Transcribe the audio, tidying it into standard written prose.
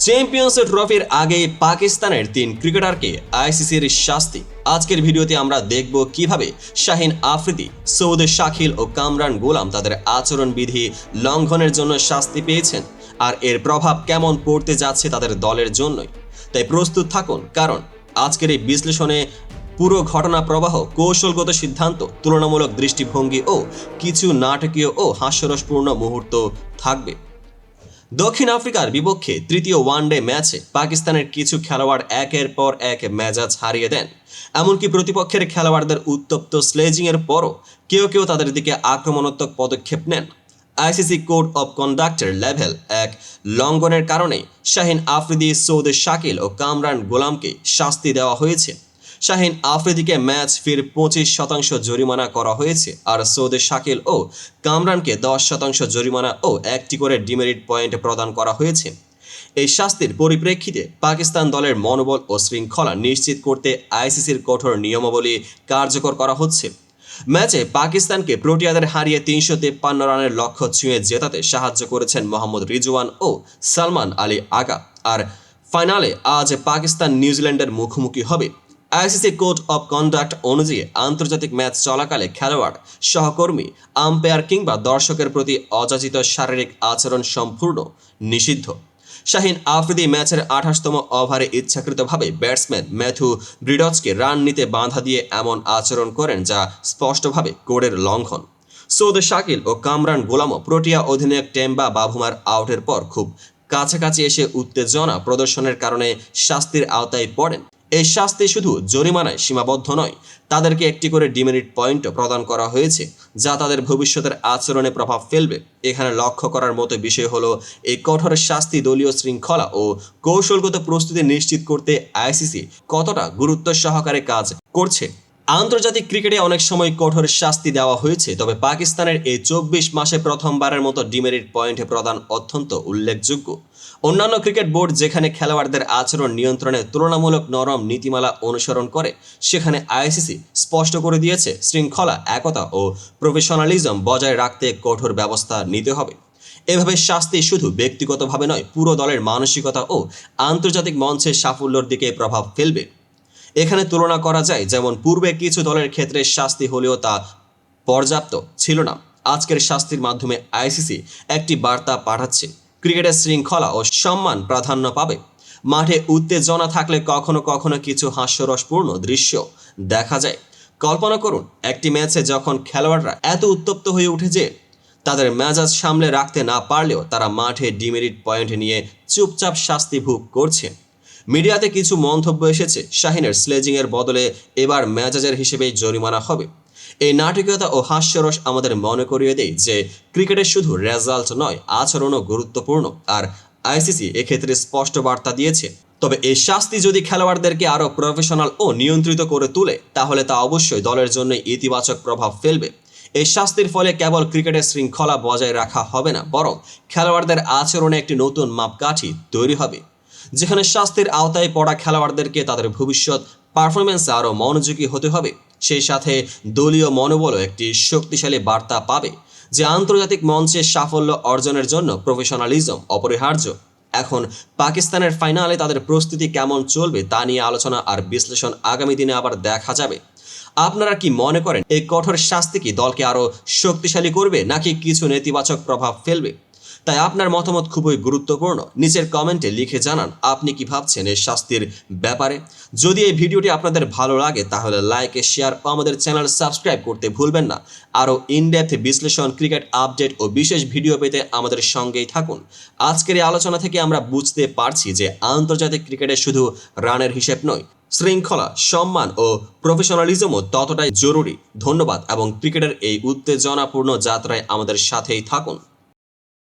Champions ট্রফির আগে পাকিস্তানের ৩ ক্রিকেটারকে আইসিসির শাস্তি। আজকের ভিডিওতে আমরা দেখব কিভাবে শাহিন আফ্রিদি, সৌদ শাকিল ও কামরান গোলাম তাদের আচরণবিধি লঙ্ঘনের জন্য শাস্তি পেয়েছেন, আর এর প্রভাব কেমন পড়তে যাচ্ছে তাদের দলের জন্যই। তাই প্রস্তুত থাকুন, কারণ আজকের এই বিশ্লেষণে পুরো ঘটনা প্রবাহ, কৌশলগত সিদ্ধান্ত, তুলনামূলক দৃষ্টিভঙ্গি ও কিছু নাটকীয় ও হাস্যরসপূর্ণ মুহূর্ত থাকবে। দক্ষিণ আফ্রিকার বিপক্ষে তৃতীয় ওয়ানডে ম্যাচে পাকিস্তানের কিছু খেলোয়াড় একের পর এক মেজাজ হারিয়ে দেন। এমনকি প্রতিপক্ষের খেলোয়াড়দের উত্তপ্ত স্লেজিংয়ের পরও কেউ কেউ তাদের দিকে আক্রমণাত্মক পদক্ষেপ নেন। আইসিসি কোড অব কন্ডাক্টের লেভেল 1 লঙ্ঘনের কারণে শাহিন আফ্রিদি, সৌদ শাকিল ও কামরান গোলামকে শাস্তি দেওয়া হয়েছে। শাহিন আফ্রিদিকে ম্যাচ ফির 25% জরিমানা করা হয়েছে, আর সৌদ শাকিল ও কামরানকে 10% জরিমানা ও একটি করে ডিমেরিট পয়েন্ট প্রদান করা হয়েছে। এই শাস্তির পরিপ্রেক্ষিতে পাকিস্তান দলের মনোবল ও শৃঙ্খলা নিশ্চিত করতে আইসিসির কঠোর নিয়মাবলী কার্যকর করা হচ্ছে। ম্যাচে পাকিস্তানকে প্রোটিয়াদের হারিয়ে 353 রানের লক্ষ্য ছুঁয়ে জেতাতে সাহায্য করেছেন মোহাম্মদ রিজওয়ান ও সালমান আলী আগা। আর ফাইনালে আজ পাকিস্তান নিউজিল্যান্ডের মুখোমুখি হবে। আইসিসি কোড অব কন্ডাক্ট অনুযায়ী আন্তর্জাতিক ম্যাচ চলাকালে খেলোয়াড়, সহকর্মী, আম্পায়ার কিংবা দর্শকের প্রতি অযাচিত শারীরিক আচরণ সম্পূর্ণ নিষিদ্ধ। শাহিন আফ্রিদি ম্যাচের 28তম ওভারে ইচ্ছাকৃতভাবে ব্যাটসম্যান ম্যাথু ব্রিডজকে রান নিতে বাধা দিয়ে এমন আচরণ করেন, যা স্পষ্টভাবে কোডের লঙ্ঘন। সৌদ শাকিল ও কামরান গোলামও প্রোটিয়া অধিনায়ক টেম্বা বাভুমার আউটের পর খুব কাছাকাছি এসে উত্তেজনা প্রদর্শনের কারণে শাস্তির আওতায় পড়েন। এই শাস্তি শুধু জরিমানায় সীমাবদ্ধ নয়, তাদেরকে একটি করে ডিমেরিট পয়েন্টও প্রদান করা হয়েছে, যা তাদের ভবিষ্যতের আচরণে প্রভাব ফেলবে। এখানে লক্ষ্য করার মতো বিষয় হলো, এই কঠোর শাস্তি দলীয় শৃঙ্খলা ও কৌশলগত প্রস্তুতি নিশ্চিত করতে আইসিসি কতটা গুরুত্ব সহকারে কাজ করছে। আন্তর্জাতিক ক্রিকেটে অনেক সময় কঠোর শাস্তি দেওয়া হয়েছে, তবে পাকিস্তানের এই 24 মাসে প্রথমবারের মতো ডিমেরিট পয়েন্ট প্রদান অত্যন্ত উল্লেখযোগ্য। অন্যান্য ক্রিকেট বোর্ড যেখানে খেলোয়াড়দের আচরণ নিয়ন্ত্রণে তুলনামূলক নরম নীতিমালা অনুসরণ করে, সেখানে আইসিসি স্পষ্ট করে দিয়েছে শৃঙ্খলা, একতা ও প্রফেশনালিজম বজায় রাখতে কঠোর ব্যবস্থা নিতে হবে। এভাবে শাস্তি শুধু ব্যক্তিগতভাবে নয়, পুরো দলের মানসিকতা ও আন্তর্জাতিক মঞ্চে সাফল্যের দিকে প্রভাব ফেলবে। এখানে তুলনা করা যায়, যেমন পূর্বে কিছু দলের ক্ষেত্রে শাস্তি হলেও তা পর্যাপ্ত ছিল না। আজকের শাস্তির মাধ্যমে আইসিসি একটি বার্তা পাঠাচ্ছে, ক্রিকেটের শৃঙ্খলা ও সম্মান প্রাধান্য পাবে। মাঠে উত্তেজনা থাকলে কখনো কখনো কিছু হাস্যরসপূর্ণ দৃশ্য দেখা যায়। কল্পনা করুন, একটি ম্যাচে যখন খেলোয়াড়রা এত উত্তপ্ত হয়ে উঠে যে তাদের মেজাজ সামলে রাখতে না পারলেও তারা মাঠে ডিমেরিট পয়েন্ট নিয়ে চুপচাপ শাস্তি ভোগ করছে। মিডিয়াতে কিছু মন্তব্য এসেছে, শাহিনের স্লেজিংয়ের বদলে এবার মেজাজের হিসেবেই জরিমানা হবে। এই নাটকীয়তা ও হাস্যরস আমাদের মনে করিয়ে দেয় যে ক্রিকেটের শুধু রেজাল্ট নয়, আচরণও গুরুত্বপূর্ণ, আর আইসিসি এক্ষেত্রে স্পষ্ট বার্তা দিয়েছে। তবে এই শাস্তি যদি খেলোয়াড়দেরকে আরও প্রফেশনাল ও নিয়ন্ত্রিত করে তোলে, তাহলে তা অবশ্যই দলের জন্য ইতিবাচক প্রভাব ফেলবে। এই শাস্তির ফলে কেবল ক্রিকেটের শৃঙ্খলা বজায় রাখা হবে না, বরং খেলোয়াড়দের আচরণে একটি নতুন মাপকাঠি তৈরি হবে, যেখানে শাস্তির আওতায় পড়া খেলোয়াড়দেরকে তাদের ভবিষ্যৎ পারফরমেন্সে আরও মনোযোগী হতে হবে। সেই সাথে দলীয় মনোবলও একটি শক্তিশালী বার্তা পাবে যে আন্তর্জাতিক মঞ্চে সাফল্য অর্জনের জন্য প্রফেশনালিজম অপরিহার্য। এখন পাকিস্তানের ফাইনালে তাদের প্রস্তুতি কেমন চলবে তা নিয়ে আলোচনা আর বিশ্লেষণ আগামী দিনে আবার দেখা যাবে। আপনারা কি মনে করেন, এই কঠোর শাস্তি কি দলকে আরও শক্তিশালী করবে নাকি কিছু নেতিবাচক প্রভাব ফেলবে? তাই আপনার মতামত খুবই গুরুত্বপূর্ণ। নিচের কমেন্টে লিখে জানান আপনি কি ভাবছেন এই শাস্তির ব্যাপারে। যদি এই ভিডিওটি আপনাদের ভালো লাগে তাহলে লাইক, শেয়ার ও আমাদের চ্যানেল সাবস্ক্রাইব করতে ভুলবেন না। আরও ইনডেপথ বিশ্লেষণ, ক্রিকেট আপডেট ও বিশেষ ভিডিও পেতে আমাদের সঙ্গেই থাকুন। আজকের এই আলোচনা থেকে আমরা বুঝতে পারছি যে আন্তর্জাতিক ক্রিকেটে শুধু রানের হিসেব নয়, শৃঙ্খলা, সম্মান ও প্রফেশনালিজমও ততটাই জরুরি। ধন্যবাদ এবং ক্রিকেটের এই উত্তেজনাপূর্ণ যাত্রায় আমাদের সাথেই থাকুন।